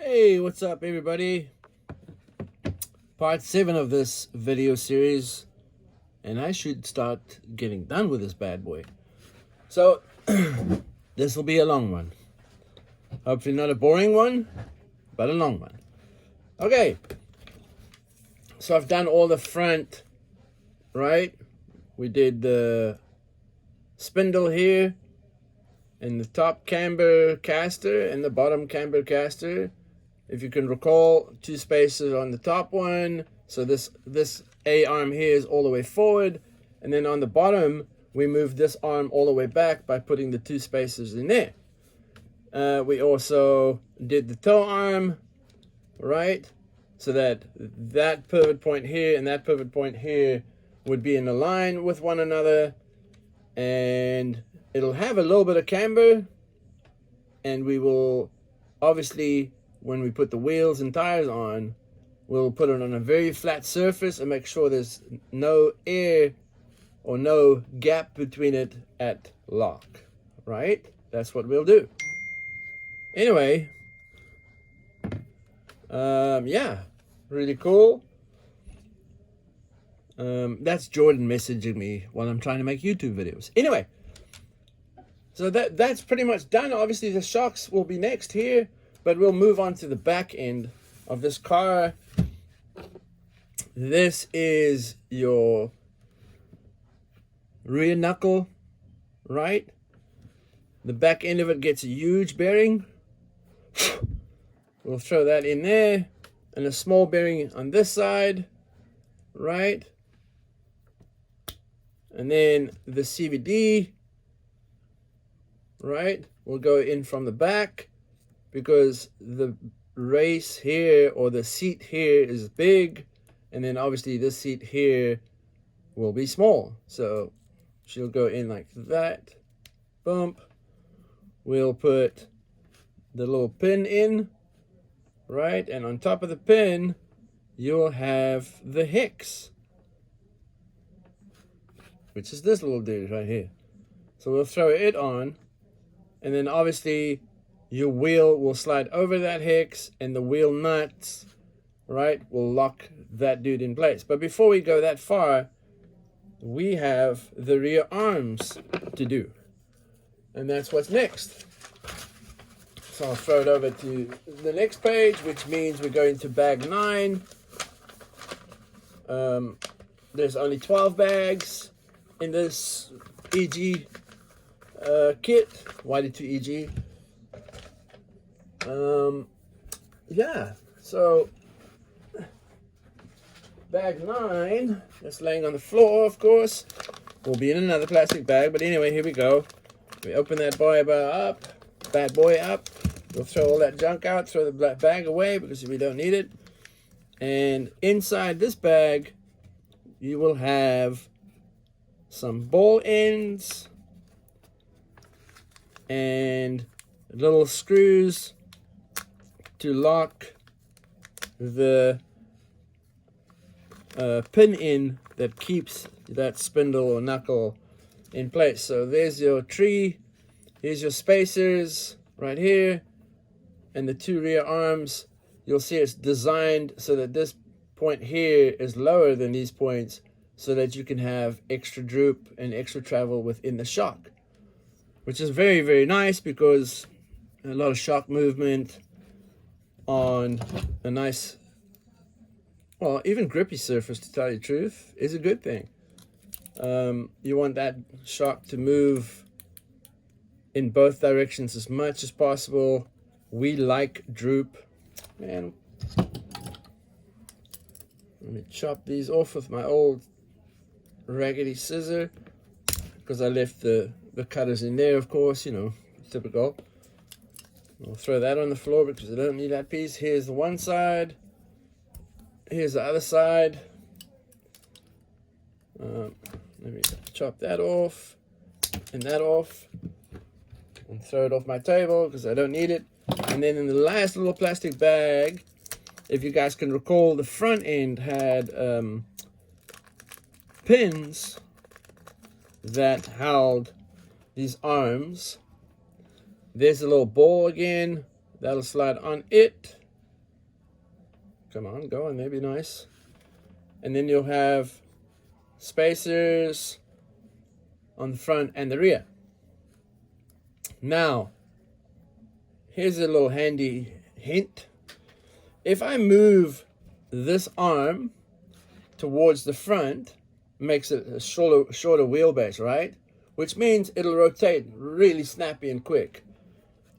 Hey, what's up everybody? Part 7 of this video series, and I should start getting done with this bad boy. So, this will be a long one. Hopefully not a boring one, but a long one. Okay, so I've done all the front, right? We did the spindle here, and the top camber caster, and the bottom camber caster. If you can recall, 2 spacers on the top one. So this A arm here is all the way forward. And then on the bottom, we move this arm all the way back by putting the 2 spacers in there. We also did the toe arm, right? So that pivot point here and that pivot point here would be in a line with one another. And it'll have a little bit of camber. And we will obviously, when we put the wheels and tires on, we'll put it on a very flat surface and make sure there's no air or no gap between it at lock, right? That's what we'll do. Anyway, yeah, really cool. That's Jordan messaging me while I'm trying to make YouTube videos. Anyway, so that's pretty much done. Obviously, the shocks will be next here. But we'll move on to the back end of this car. This is your rear knuckle, right? The back end of it gets a huge bearing. We'll throw that in there. And a small bearing on this side, right? And then the CVD, right, will go in from the back, because the race here or the seat here is big, and then obviously this seat here will be small. So she'll go in like that. Bump. We'll put the little pin in, right? And on top of the pin, you'll have the hex, which is this little dude right here. So we'll throw it on, and then obviously your wheel will slide over that hex, and the wheel nuts, right, will lock that dude in place. But before we go that far, we have the rear arms to do. And that's what's next. So I'll throw it over to the next page, which means we're going to bag 9. There's only 12 bags in this EG kit, YD-2 EG. Yeah, so bag 9, just laying on the floor, of course, will be in another plastic bag. But anyway, here we go. We open that bad boy up. We'll throw all that junk out, throw the black bag away because we don't need it. And inside this bag, you will have some ball ends and little screws to lock the pin in that keeps that spindle or knuckle in place. So there's your tree, here's your spacers right here, and the 2 rear arms. You'll see it's designed so that this point here is lower than these points, so that you can have extra droop and extra travel within the shock, which is very, very nice, because a lot of shock movement on a nice, well, even grippy surface, to tell you the truth, is a good thing. You want that shock to move in both directions as much as possible. We like droop. Man, let me chop these off with my old raggedy scissor, because I left the cutters in there, of course, you know, typical. I'll throw that on the floor because I don't need that piece. Here's the one side. Here's the other side. Let me chop that off and that off and throw it off my table because I don't need it. And then in the last little plastic bag, if you guys can recall, the front end had pins that held these arms. There's a little ball again that'll slide on it, Come on, go on, maybe nice. And then you'll have spacers on the front and the rear. Now, here's a little handy hint. If I move this arm towards the front, makes it a shorter wheelbase, right? Which means it'll rotate really snappy and quick,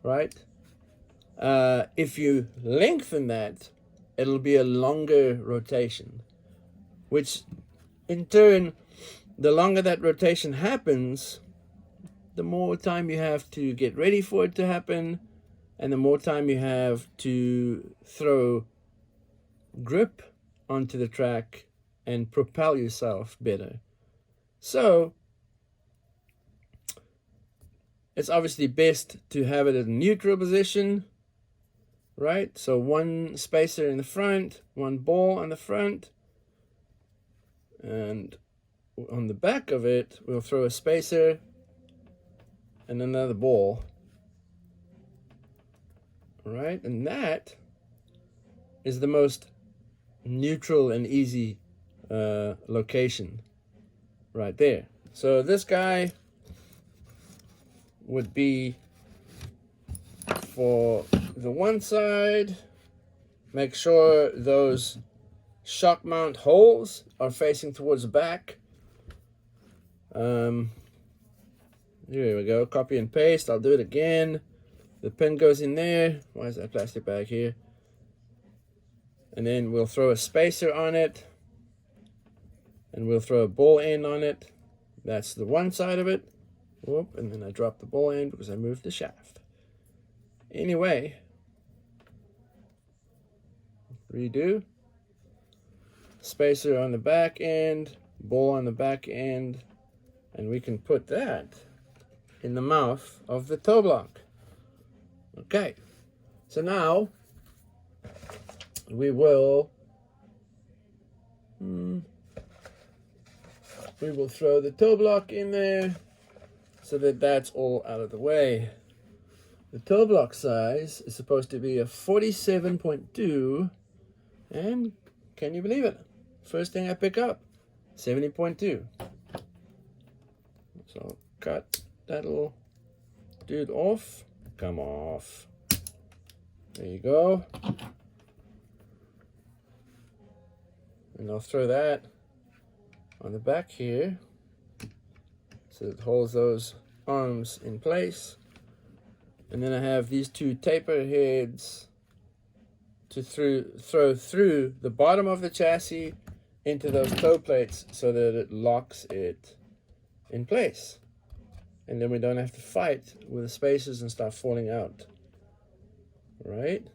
right? If you lengthen that, it'll be a longer rotation, which in turn, the longer that rotation happens, the more time you have to get ready for it to happen, and the more time you have to throw grip onto the track and propel yourself better. So it's obviously best to have it at a neutral position, right? So one spacer in the front, one ball on the front, and on the back of it we'll throw a spacer and another ball, right? And that is the most neutral and easy location right there. So this guy would be for the one side. Make sure those shock mount holes are facing towards the back. Here we go, copy and paste. I'll do it again. The pin goes in there. Why is that plastic bag here? And then we'll throw a spacer on it, and we'll throw a ball end on it. That's the one side of it. Whoop, and then I dropped the ball end because I moved the shaft. Anyway, redo. Spacer on the back end, ball on the back end, and we can put that in the mouth of the toe block. Okay, so now we will throw the toe block in there so that that's all out of the way. The toe block size is supposed to be a 47.2, and can you believe it? First thing I pick up, 70.2. So cut that little dude off. Come off. There you go. And I'll throw that on the back here so it holds those arms in place. And then I have these two taper heads to throw through the bottom of the chassis into those toe plates so that it locks it in place. And then we don't have to fight with the spacers and stuff falling out. Right?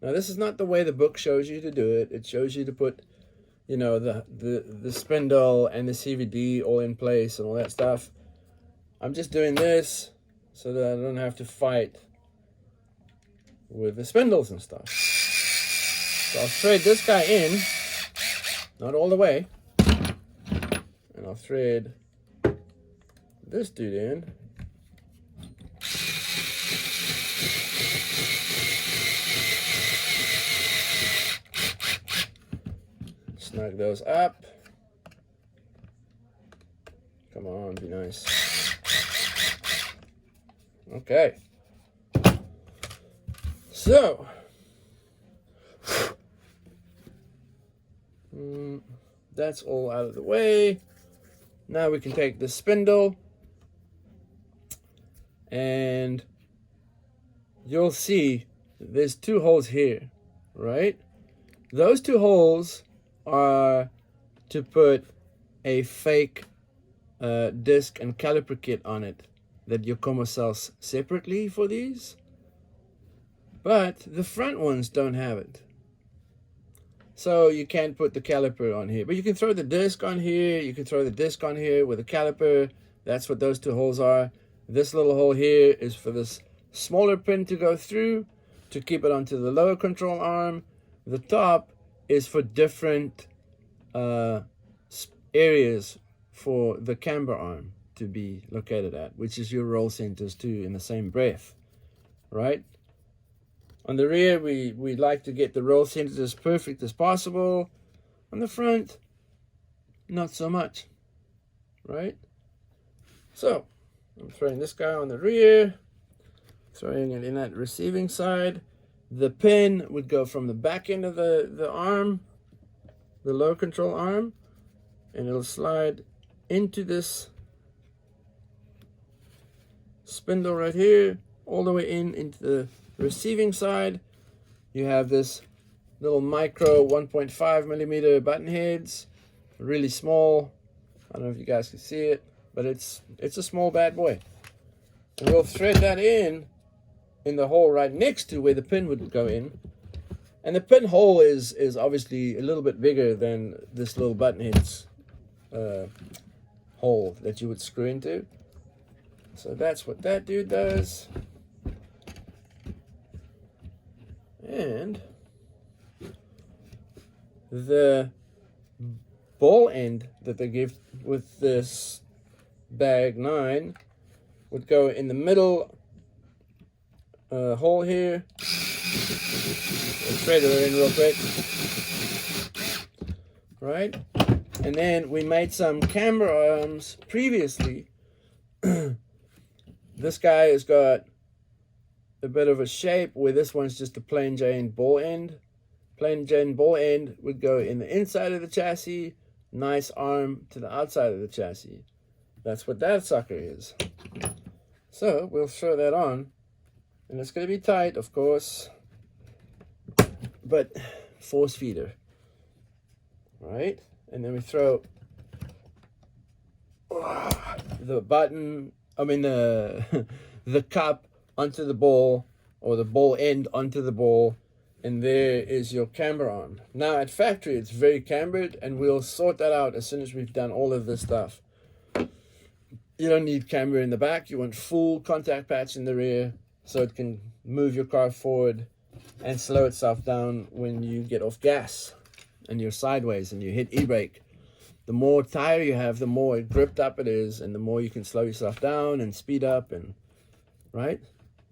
Now this is not the way the book shows you to do it. It shows you to put, you know, the spindle and the CVD all in place and all that stuff. I'm just doing this so that I don't have to fight with the spindles and stuff. So I'll thread this guy in, not all the way, and I'll thread this dude in. Snug those up. Come on, be nice. Okay. So, that's all out of the way. Now we can take the spindle, and you'll see there's two holes here, right? Those two holes are to put a fake disc and caliper kit on it that Yokomo sells separately for these, but the front ones don't have it. So you can't put the caliper on here, but you can throw the disc on here. You can throw the disc on here with a caliper. That's what those two holes are. This little hole here is for this smaller pin to go through to keep it onto the lower control arm. The top is for different areas for the camber arm to be located at, which is your roll centers too in the same breath, right? On the rear, we like to get the roll centers as perfect as possible. On the front, not so much, right? So, I'm throwing this guy on the rear, throwing it in that receiving side. The pin would go from the back end of the arm, the low control arm, and it'll slide into this spindle right here, all the way into the receiving side. You have this little micro 1.5 millimeter button heads, really small. I don't know if you guys can see it, but it's a small bad boy. And we'll thread that in the hole right next to where the pin would go in. And the pin hole is obviously a little bit bigger than this little button heads hole that you would screw into. So that's what that dude does. And the ball end that they give with this bag 9 would go in the middle hole here. Let's thread it in real quick. Right? And then we made some camber arms previously. This guy has got a bit of a shape where this one's just a plain Jane ball end. Plain Jane ball end would go in the inside of the chassis. Nice arm to the outside of the chassis. That's what that sucker is. So we'll throw that on. And it's going to be tight, of course. But force feeder. Right? And then we throw the button, the cup onto the ball, or the ball end onto the ball, and there is your camber arm. Now at factory it's very cambered, and we'll sort that out as soon as we've done all of this stuff. You don't need camber in the back, you want full contact patch in the rear so it can move your car forward and slow itself down when you get off gas and you're sideways and you hit e-brake. The more tire you have, the more gripped up it is, and the more you can slow yourself down and speed up, and right?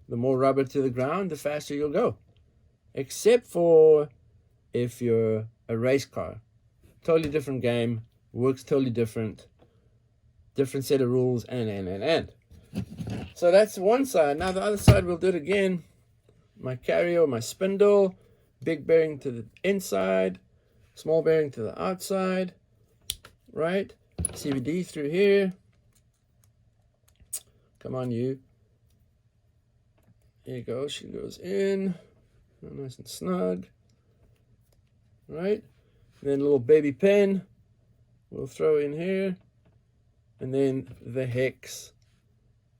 The more rubber to the ground, the faster you'll go. Except for if you're a race car. Totally different game, works totally different set of rules, and. So that's one side. Now the other side, we'll do it again. My carrier, my spindle, big bearing to the inside, small bearing to the outside, right? CVD through here. Come on, you. There you go. She goes in, nice and snug, right? And then a little baby pin we'll throw in here, and then the hex,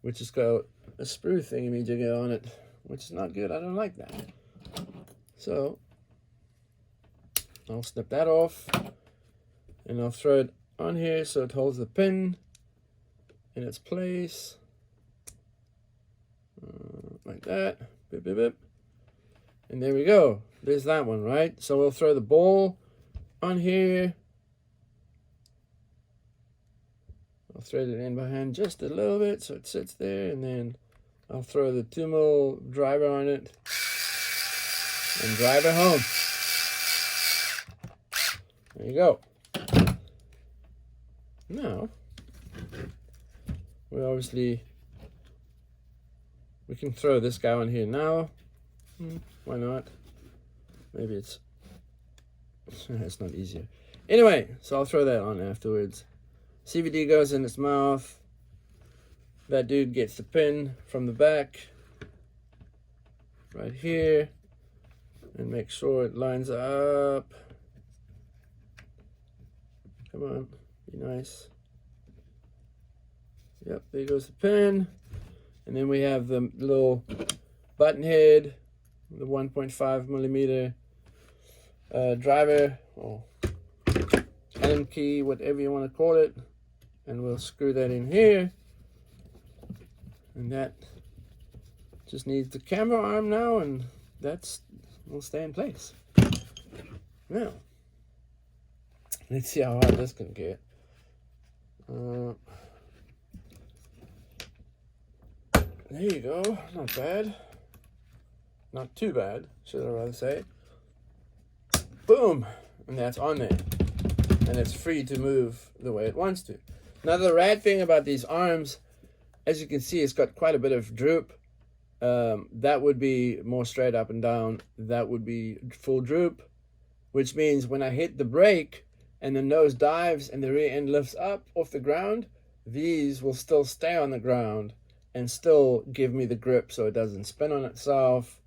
which has got a sprue thingy-majigger on it, which is not good. I don't like that. So I'll snip that off, and I'll throw it on here so it holds the pin in its place, like that. Bip, bip, bip. And there we go. There's that one, right? So we'll throw the ball on here. I'll thread it in by hand just a little bit so it sits there, and then I'll throw the 2mm driver on it and drive it home. There you go. Now, we can throw this guy on here now. Why not? Maybe it's not easier. Anyway, so I'll throw that on afterwards. CVD goes in its mouth. That dude gets the pin from the back right here, and make sure it lines up. Come on, be nice. Yep, there goes the pin. And then we have the little button head, the 1.5mm driver, or Allen key, whatever you want to call it. And we'll screw that in here. And that just needs the camber arm now, and will stay in place. Now, let's see how hard this can get. There you go, not bad. Not too bad, should I rather say. Boom! And that's on there. And it's free to move the way it wants to. Now the rad thing about these arms, as you can see, it's got quite a bit of droop. That would be more straight up and down. That would be full droop, which means when I hit the brake and the nose dives and the rear end lifts up off the ground, these will still stay on the ground and still give me the grip so it doesn't spin on itself.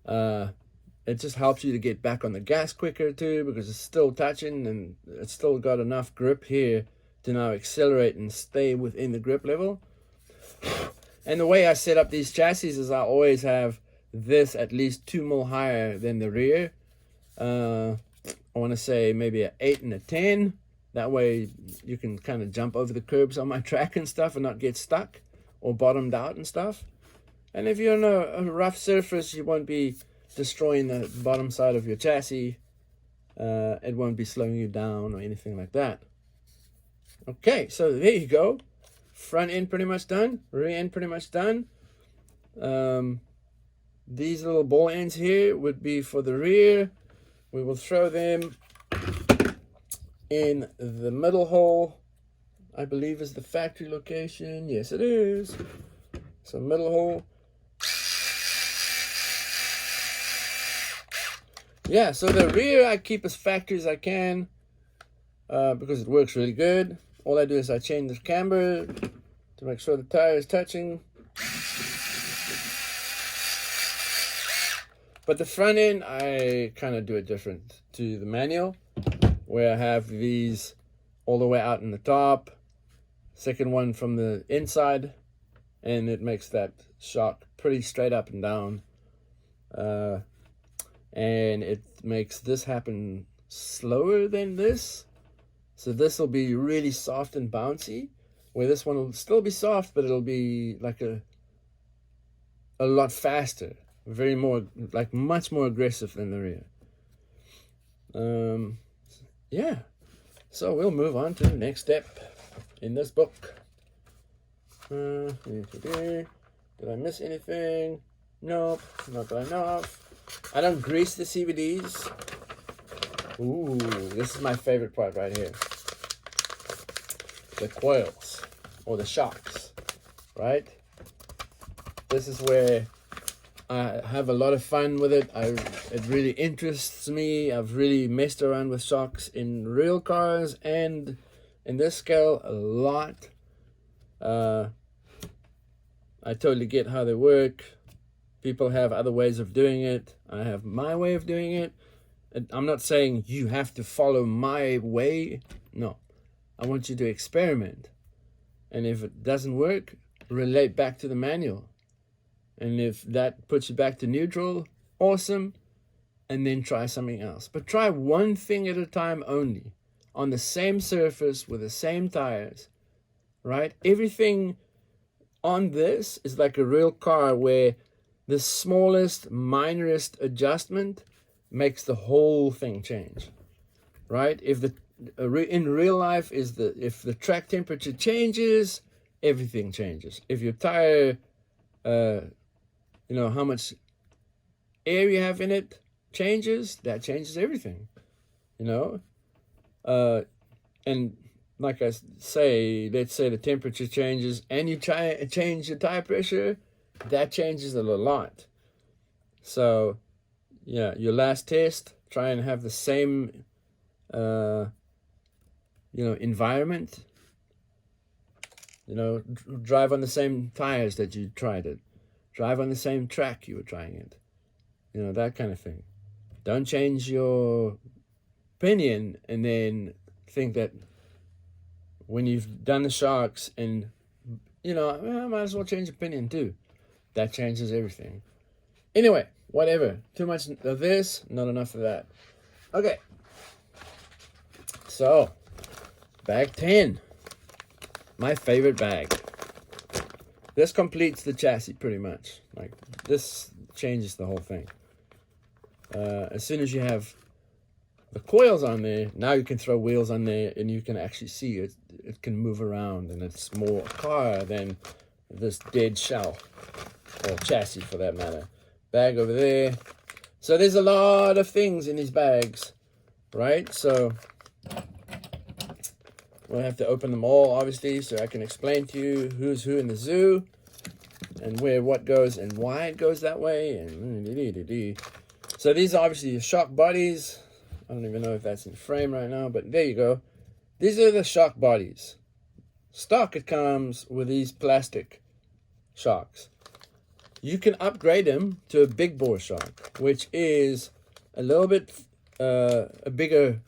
It just helps you to get back on the gas quicker too, because it's still touching and it's still got enough grip here to now accelerate and stay within the grip level. And the way I set up these chassis is I always have this at least 2 mil higher than the rear. I want to say maybe an 8 and a 10. That way you can kind of jump over the curbs on my track and stuff and not get stuck or bottomed out and stuff. And if you're on a rough surface, you won't be destroying the bottom side of your chassis. It won't be slowing you down or anything like that. Okay, so there you go. Front end pretty much done. Rear end pretty much done. These little ball ends here would be for the rear. We will throw them in the middle hole. I believe is the factory location. Yes, it is. So middle hole. Yeah, so the rear I keep as factory as I can because it works really good. All I do is I change the camber to make sure the tire is touching. But the front end, I kind of do it different to the manual, where I have these all the way out in the top, second one from the inside, and it makes that shock pretty straight up and down. And it makes this happen slower than this. So this will be really soft and bouncy, where this one will still be soft, but it'll be like a lot faster, much more aggressive than the rear. Yeah, so we'll move on to the next step in this book. Did I miss anything? Nope, not that I know of. I don't grease the CVDs. Ooh, this is my favorite part right here. The coils, or the shocks, right? This is where I have a lot of fun with it. It really interests me. I've really messed around with shocks in real cars and in this scale a lot. I totally get how they work. People have other ways of doing it. I have my way of doing it. I'm not saying you have to follow my way. No, I want you to experiment. And if it doesn't work, relate back to the manual. And if that puts you back to neutral, awesome. And then try something else. But try one thing at a time only. On the same surface with the same tires. Right? Everything on this is like a real car where the smallest, minorest adjustment makes the whole thing change, right? If in real life if the track temperature changes, everything changes. If your tire, how much air you have in it changes, that changes everything, and like I say, let's say the temperature changes and you try and change your tire pressure, that changes a lot. So yeah, your last test, try and have the same environment, drive on the same tires that you tried it, drive on the same track you were trying it, that kind of thing. Don't change your opinion and then think that when you've done the shocks and I might as well change opinion too. That changes everything. Anyway, whatever. Too much of this, not enough of that. Okay. So, bag 10. My favorite bag. This completes the chassis pretty much. Like, this changes the whole thing. As soon as you have the coils on there, now you can throw wheels on there and you can actually see it. It can move around and it's more a car than this dead shell. Or chassis for that matter. bag over there. So there's a lot of things in these bags, right? So we'll have to open them all, obviously, so I can explain to you who's who in the zoo and where what goes and why it goes that way. And so these are obviously your shock bodies. I don't even know if that's in frame right now, but there you go. These are the shock bodies. Stock, it comes with these plastic shocks. You can upgrade them to a big bore shock, which is a little bit a bigger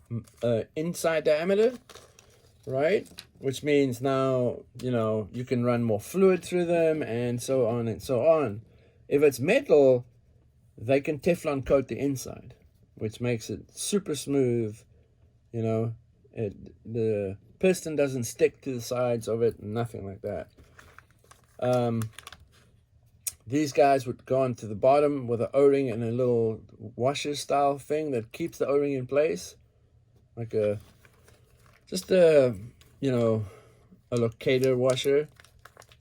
inside diameter, right? Which means now, you know, you can run more fluid through them and so on and so on. If it's metal, they can Teflon coat the inside, which makes it super smooth. You know, the piston doesn't stick to the sides of it, nothing like that. These guys would go onto the bottom with an O-ring and a little washer style thing that keeps the O-ring in place, like just a, you know, a locator washer.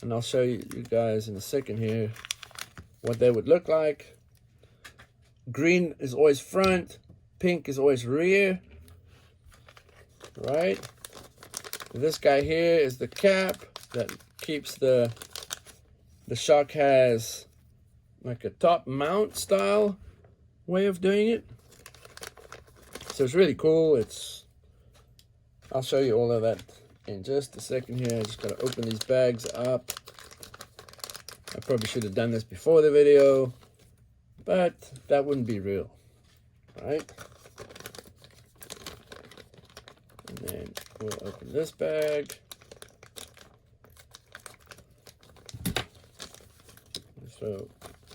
And I'll show you guys in a second here what they would look like. Green is always front, pink is always rear, right? This guy here is the cap that keeps the shock, has like a top mount style way of doing it. So it's really cool. I'll show you all of that in just a second here. I just gotta open these bags up. I probably should have done this before the video, but that wouldn't be real, right? And then we'll open this bag. Throw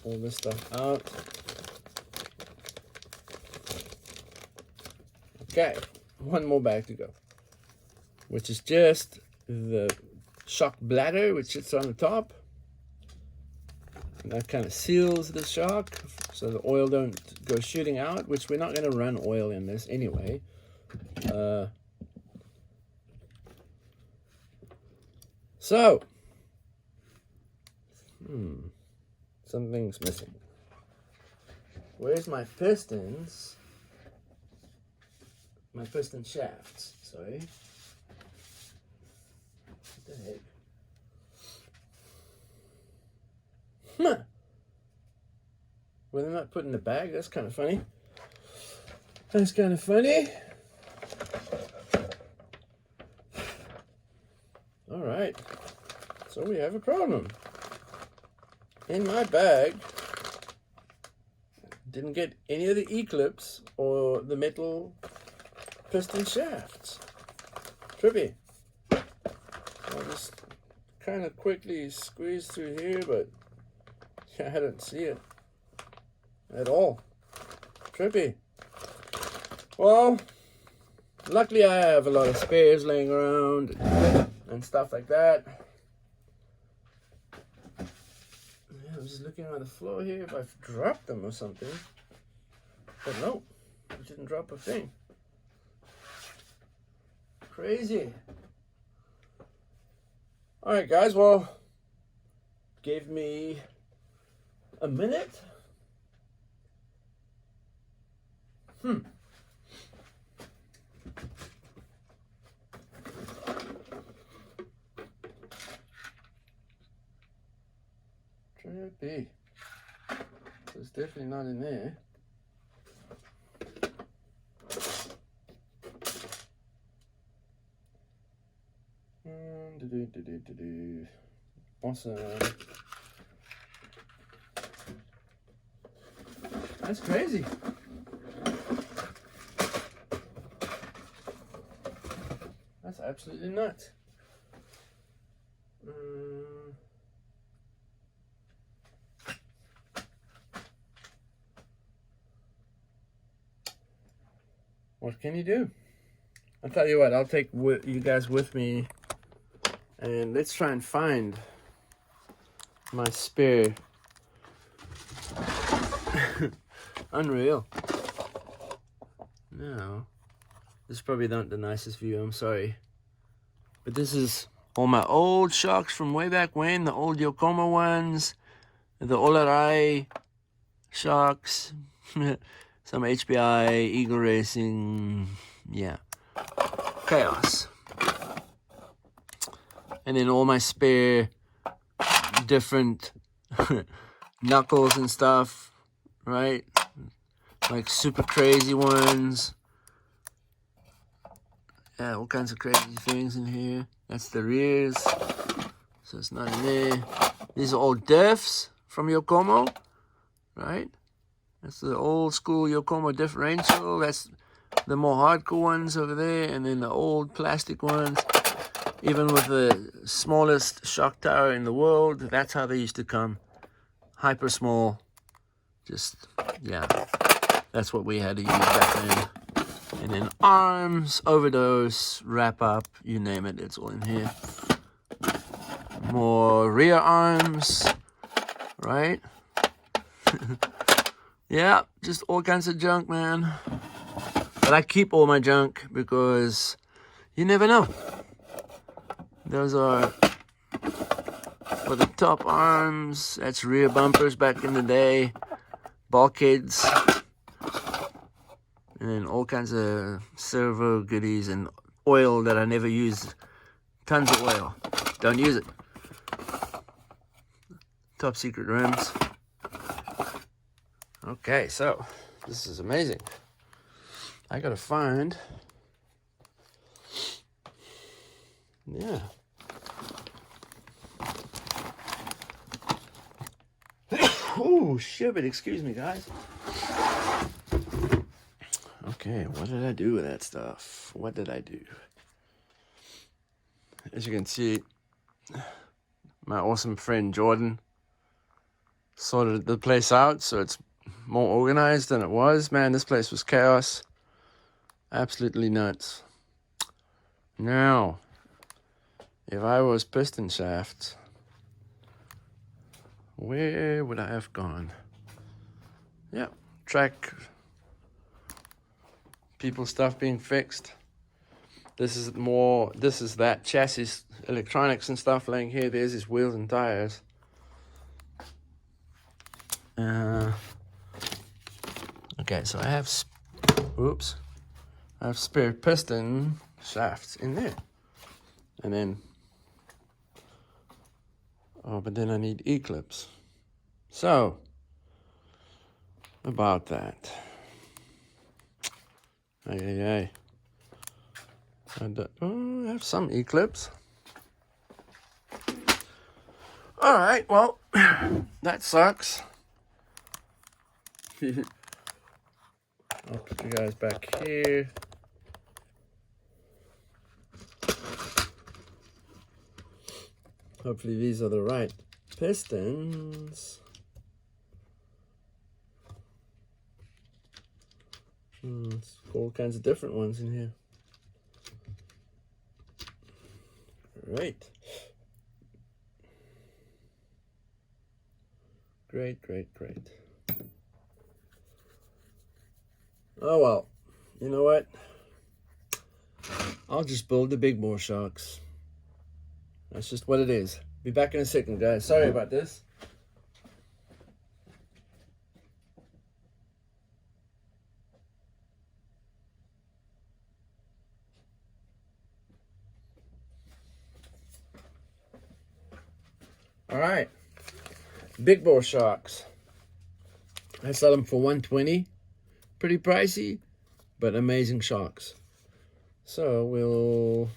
all this stuff out. Okay, one more bag to go, which is just the shock bladder, which sits on the top. And that kind of seals the shock so the oil don't go shooting out, which we're not going to run oil in this anyway. Something's missing. Where's my pistons? My piston shafts, sorry. What the heck? Well, they're not put in the bag. That's kind of funny. That's kind of funny. All right. So we have a problem. In my bag, didn't get any of the E-clips or the metal piston shafts. Trippy. I'll just kind of quickly squeeze through here, but I don't see it at all. Trippy. Well, luckily I have a lot of spares laying around and stuff like that. Yeah, I'm just looking on the floor here if I've dropped them or something. But no, I didn't drop a thing. Crazy. Alright guys, well, gave me a minute. Trippy. So it's definitely not in there. Awesome. That's crazy. That's absolutely nuts. What can you do? I'll tell you what, I'll take you guys with me and let's try and find my spare. Unreal. No, this is probably not the nicest view, I'm sorry. But this is all my old shocks from way back when, the old Yokomo ones, the Olarai sharks, some HBI, eagle racing, yeah, chaos. And then all my spare different knuckles and stuff, right? Like super crazy ones. Yeah, all kinds of crazy things in here. That's the rears, so it's not in there. These are all diffs from Yokomo, right? That's the old school Yokomo differential. That's the more hardcore ones over there, and then the old plastic ones. Even with the smallest shock tower in the world, that's how they used to come. Hyper small. Just, yeah, that's what we had to use back then. And then arms, overdose, wrap up, you name it, it's all in here. More rear arms, right? Yeah, just all kinds of junk, man. But I keep all my junk because you never know. Those are for the top arms. That's rear bumpers back in the day. Bulkheads. And then all kinds of servo goodies and oil that I never use. Tons of oil. Don't use it. Top secret rims. Okay, so this is amazing. I gotta find. Yeah. Oh, shit, but excuse me, guys. Okay, what did I do with that stuff? What did I do? As you can see, my awesome friend Jordan sorted the place out so it's more organized than it was. Man, this place was chaos. Absolutely nuts. Now, if I was piston shaft, where would I have gone? Yeah, track, people stuff being fixed. This is that chassis, electronics and stuff laying here. There's his wheels and tires. Okay, so I have spare piston shafts in there. And then, but then I need E-clips. So, about that. I have some E-clips. All right, well, that sucks. I'll put you guys back here. Hopefully these are the right pistons. There's all kinds of different ones in here. Great. Great. Oh well, you know what? I'll just build the big bore shocks. That's just what it is. Be back in a second, guys. Sorry about this. All right, big bore shocks. I sell them for $120. Pretty pricey, but amazing shocks. So we'll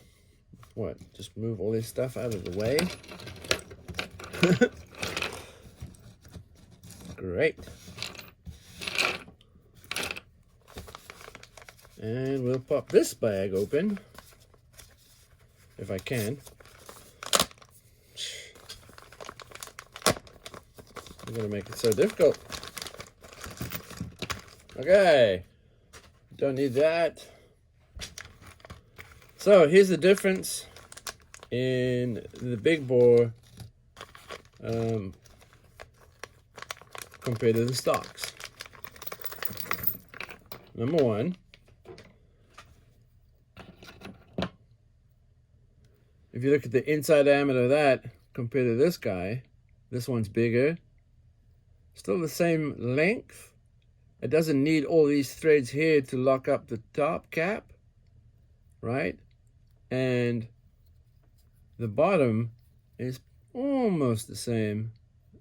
just move all this stuff out of the way. Great. And we'll pop this bag open if I can. I'm gonna make it so difficult. Okay, don't need that. So here's the difference in the big bore compared to the stocks. Number one, if you look at the inside diameter of that compared to this guy, this one's bigger. Still the same length. It doesn't need all these threads here to lock up the top cap, right? And the bottom is almost the same,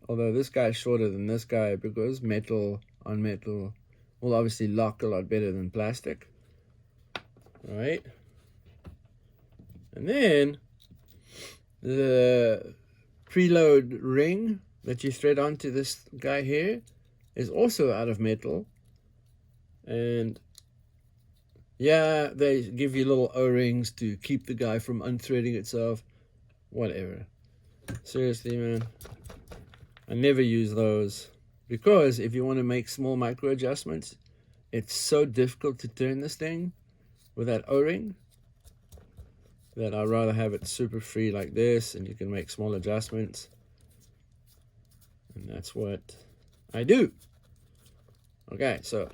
although this guy is shorter than this guy because metal on metal will obviously lock a lot better than plastic, right? And then the preload ring that you thread onto this guy here is also out of metal. And yeah, they give you little O-rings to keep the guy from unthreading itself. Whatever. Seriously, man. I never use those. Because if you want to make small micro adjustments, it's so difficult to turn this thing with that O-ring that I'd rather have it super free like this, and you can make small adjustments. And that's what I do. Okay, so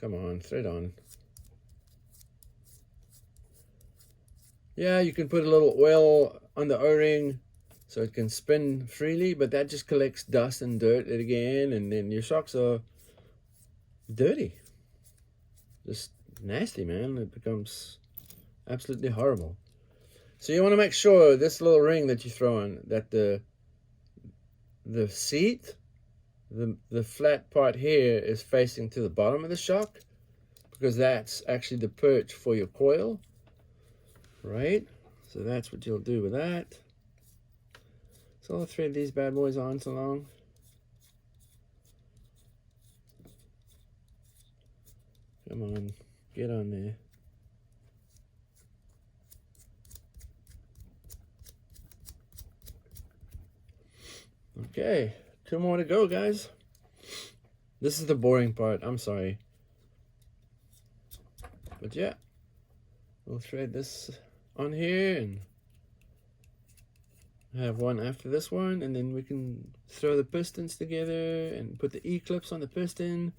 come on, thread on. Yeah, you can put a little oil on the O-ring so it can spin freely, but that just collects dust and dirt again, and then your shocks are dirty. Just nasty, man. It becomes absolutely horrible. So you want to make sure this little ring that you throw on, that the seat, the flat part here is facing to the bottom of the shock, because that's actually the perch for your coil, right? So that's what you'll do with that. So I'll thread these bad boys on so long. Come on, get on there. Okay, 2 more to go, guys. This is the boring part, I'm sorry. But yeah, we'll thread this on here and have one after this one, and then we can throw the pistons together and put the E-clips on the piston,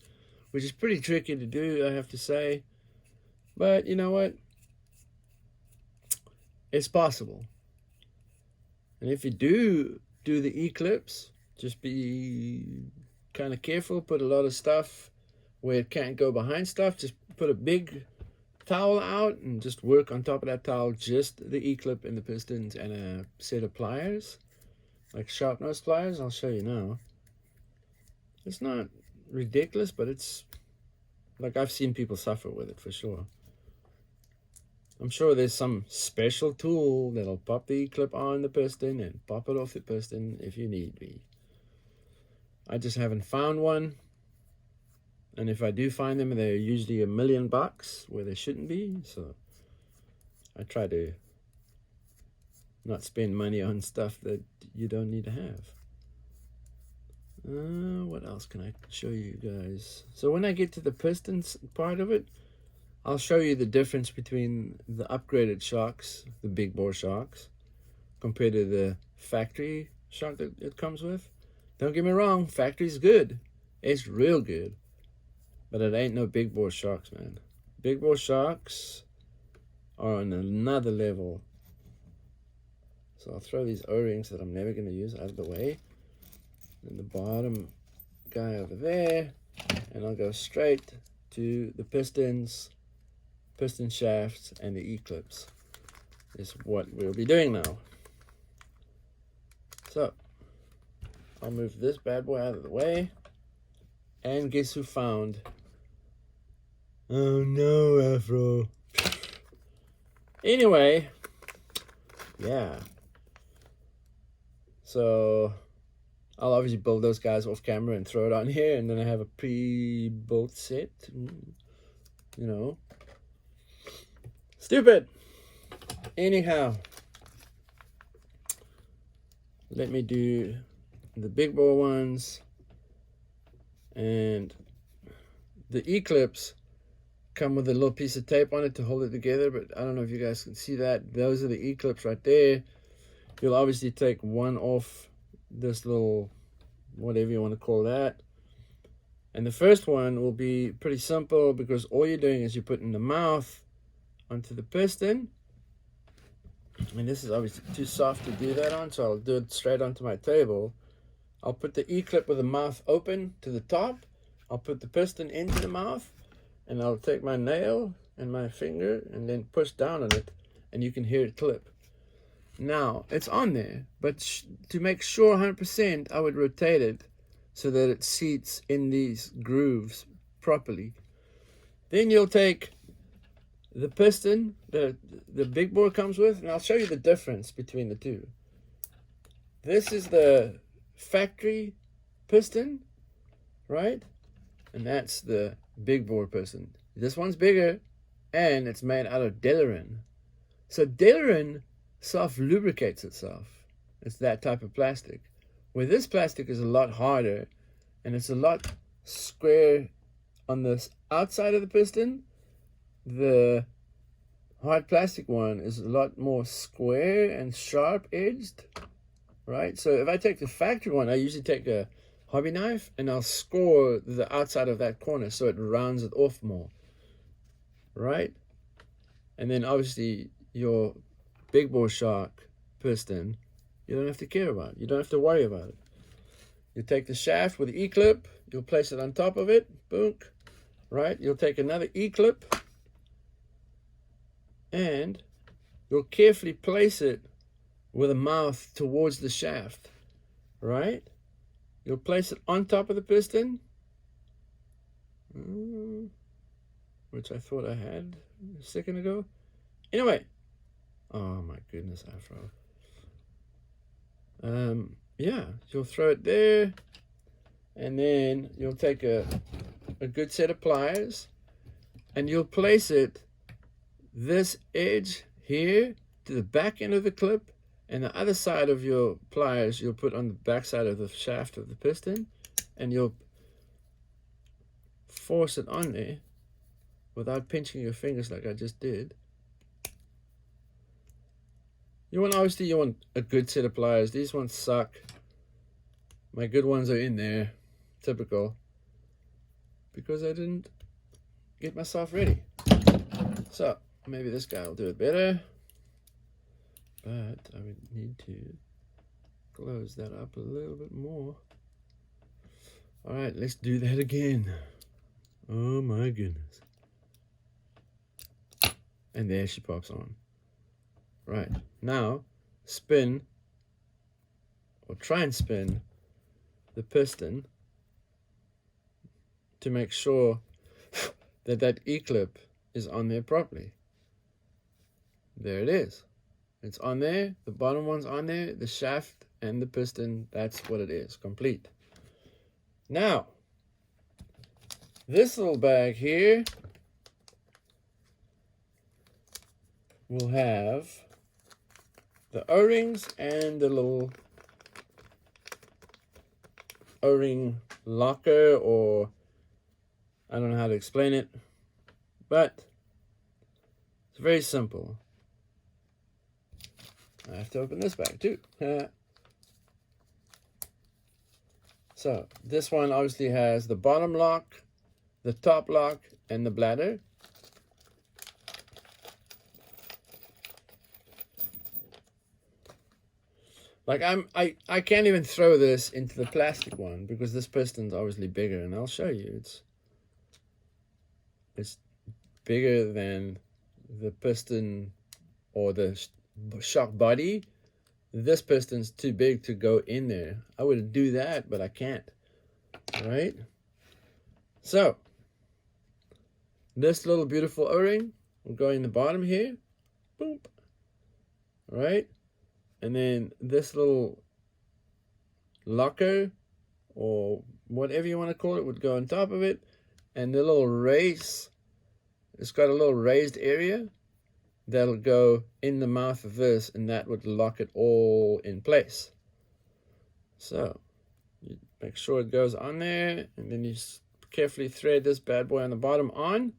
which is pretty tricky to do, I have to say. But you know what? It's possible. And if you do the E-clips, just be kind of careful. Put a lot of stuff where it can't go behind stuff. Just put a big towel out and just work on top of that towel, just the E-clip and the pistons and a set of pliers, like sharp nose pliers. I'll show you now. It's not ridiculous, but it's like, I've seen people suffer with it for sure. I'm sure there's some special tool that'll pop the E-clip on the piston and pop it off the piston if you need be. I just haven't found one. And if I do find them, they're usually $1 million where they shouldn't be. So I try to not spend money on stuff that you don't need to have. What else can I show you guys? So when I get to the pistons part of it, I'll show you the difference between the upgraded shocks, the big bore shocks, compared to the factory shock that it comes with. Don't get me wrong, factory's good. It's real good. But it ain't no big bore shocks, man. Big bore shocks are on another level. So I'll throw these O-rings that I'm never going to use out of the way. And the bottom guy over there. And I'll go straight to the pistons, piston shafts, and the E-clips. Is what we'll be doing now. So I'll move this bad boy out of the way. And guess who found? Oh no, Afro. Anyway, yeah. So I'll obviously build those guys off camera and throw it on here, and then I have a pre-built set. You know. Stupid. Anyhow, let me do the big bore ones. And the E-clips come with a little piece of tape on it to hold it together, but I don't know if you guys can see that. Those are the E-clips right there. You'll obviously take one off this little, whatever you want to call that. And the first one will be pretty simple, because all you're doing is you're putting the mouth onto the piston. And this is obviously too soft to do that on, so I'll do it straight onto my table. I'll put the E-clip with the mouth open to the top. I'll put the piston into the mouth, and I'll take my nail and my finger and then push down on it, and you can hear it clip. Now, it's on there, but to make sure 100%, I would rotate it so that it seats in these grooves properly. Then you'll take the piston the big bore comes with, and I'll show you the difference between the two. This is the factory piston, right? And that's the big bore piston. This one's bigger, and it's made out of Delrin. So Delrin self-lubricates itself. It's that type of plastic. Where this plastic is a lot harder, and it's a lot square on the outside of the piston. The hard plastic one is a lot more square and sharp edged, right? So if I take the factory one, I usually take a hobby knife and I'll score the outside of that corner so it rounds it off more, right? And then obviously your big bore shark piston, you don't have to care about it. You don't have to worry about it. You take the shaft with the E-clip, you'll place it on top of it, boom, right? You'll take another E-clip, and you'll carefully place it with a mouth towards the shaft, right? You'll place it on top of the piston, which I thought I had a second ago. Anyway, oh my goodness, Afro. Yeah, you'll throw it there, and then you'll take a good set of pliers, and you'll place it this edge here to the back end of the clip, and the other side of your pliers you'll put on the back side of the shaft of the piston, and you'll force it on there without pinching your fingers like I just did. Obviously you want a good set of pliers. These ones suck. My good ones are in there, typical, because I didn't get myself ready. So maybe this guy will do it better, but I would need to close that up a little bit more. All right, let's do that again. Oh my goodness. And there she pops on. Right, now spin, or try and spin, the piston to make sure that that E-clip is on there properly. There it is. It's on there, the bottom one's on there, the shaft and the piston, that's what it is, complete. Now, this little bag here will have the O-rings and the little O-ring locker, or I don't know how to explain it, but it's very simple. I have to open this bag too. So this one obviously has the bottom lock, the top lock, and the bladder. Like I can't even throw this into the plastic one because this piston's obviously bigger, and I'll show you. It's bigger than the piston or the shock body. This piston's too big to go in there. I would do that, but I can't. Right? So this little beautiful O-ring will go in the bottom here. Boom. Right? And then this little locker, or whatever you want to call it, would go on top of it. And the little race, it's got a little raised area that'll go in the mouth of this, and that would lock it all in place. So you make sure it goes on there, and then you carefully thread this bad boy on the bottom on,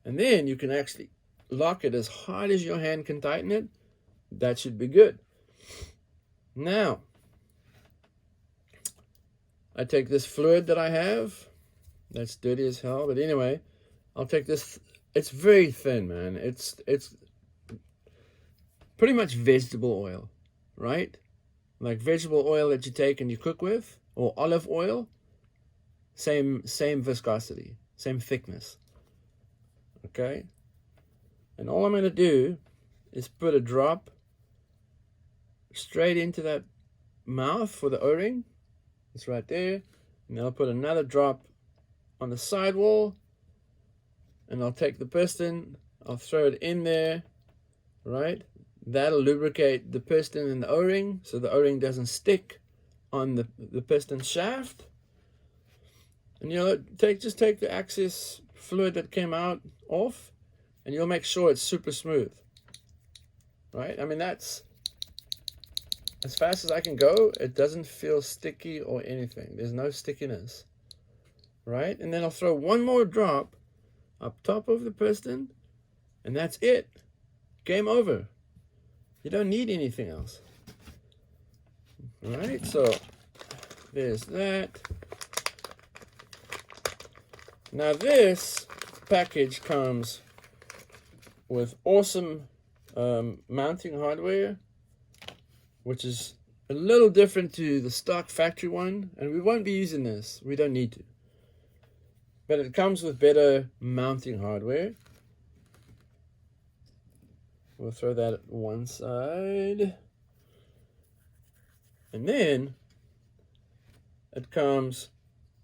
and then you can actually lock it as hard as your hand can tighten it. That should be good. Now, I take this fluid that I have. That's dirty as hell, but anyway, I'll take this. It's very thin, man. It's pretty much vegetable oil, right? Like vegetable oil that you take and you cook with, or olive oil, same viscosity, same thickness. Okay, and all I'm going to do is put a drop straight into that mouth for the O-ring. It's right there. And then I'll put another drop on the sidewall, and I'll take the piston, I'll throw it in there, right? That'll lubricate the piston and the O-ring so the O-ring doesn't stick on the piston shaft. And just take the excess fluid that came out off, and you'll make sure it's super smooth, right? I mean, that's as fast as I can go. It doesn't feel sticky or anything. There's no stickiness, right? And then I'll throw one more drop up top of the piston, and that's it. Game over. You don't need anything else. All right, so there's that. Now this package comes with awesome mounting hardware, which is a little different to the stock factory one, and we won't be using this. We don't need to. But it comes with better mounting hardware. We'll throw that at one side. And then it comes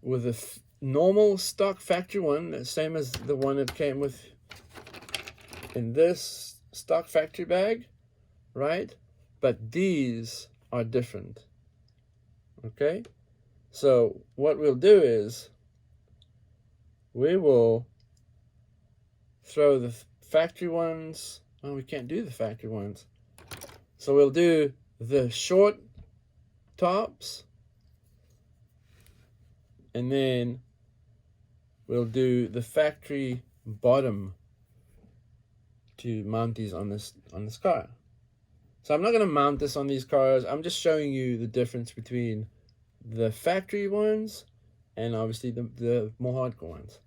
with a normal stock factory one, the same as the one that came with in this stock factory bag, right? But these are different. Okay? So what we'll do is we will throw the factory ones. Oh, we can't do the factory ones. So we'll do the short tops, and then we'll do the factory bottom to mount these on this car. So I'm not going to mount this on these cars. I'm just showing you the difference between the factory ones and obviously the more hardcore ones.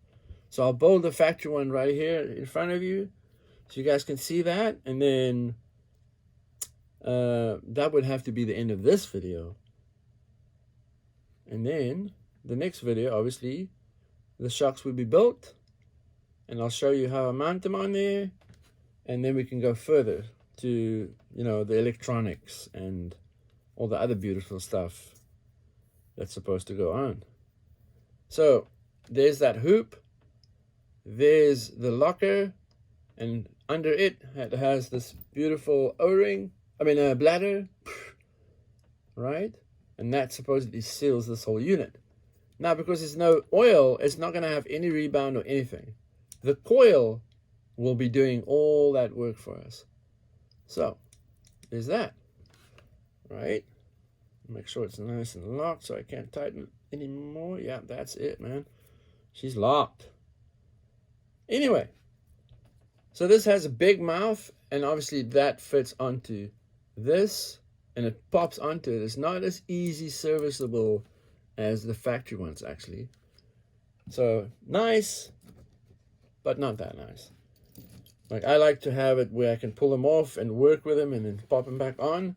So I'll build the factory one right here in front of you so you guys can see that. And then that would have to be the end of this video. And then the next video, obviously, the shocks will be built. And I'll show you how I mount them on there. And then we can go further to, the electronics and all the other beautiful stuff that's supposed to go on. So there's that hoop. There's the locker. And under it has this beautiful O-ring. Bladder. Right? And that supposedly seals this whole unit. Now, because there's no oil, it's not going to have any rebound or anything. The coil will be doing all that work for us. So, there's that. Right? Make sure it's nice and locked so I can't tighten it anymore. Yeah, that's it, man. She's locked. Anyway, so this has a big mouth, and obviously that fits onto this, and it pops onto it. It's not as easy serviceable as the factory ones, actually. So, nice, but not that nice. Like, I like to have it where I can pull them off and work with them and then pop them back on.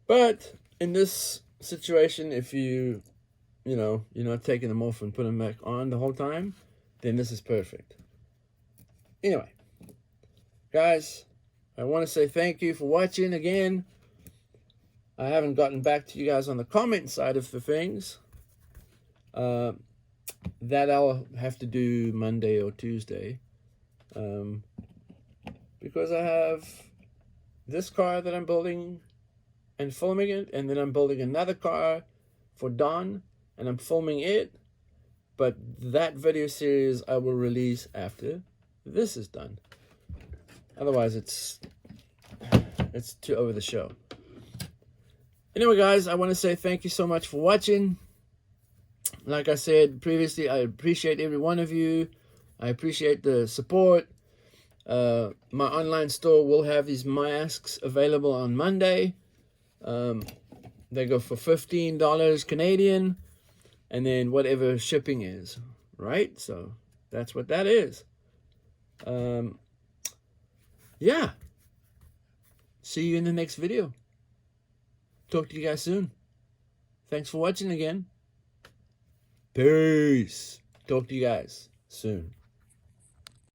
But in this situation, if you're not taking them off and putting them back on the whole time, then this is perfect. Anyway, guys, I want to say thank you for watching again. I haven't gotten back to you guys on the comment side of the things. That I'll have to do Monday or Tuesday. Because I have this car that I'm building and filming it, and then I'm building another car for Don, and I'm filming it. But that video series I will release after this is done. Otherwise, it's too over the show. Anyway, guys, I want to say thank you so much for watching. Like I said previously, I appreciate every one of you. I appreciate the support. My online store will have these masks available on Monday. They go for $15 Canadian, and then whatever shipping is, right? So that's what that is. Yeah. See you in the next video. Talk to you guys soon. Thanks for watching again. Peace. Talk to you guys soon.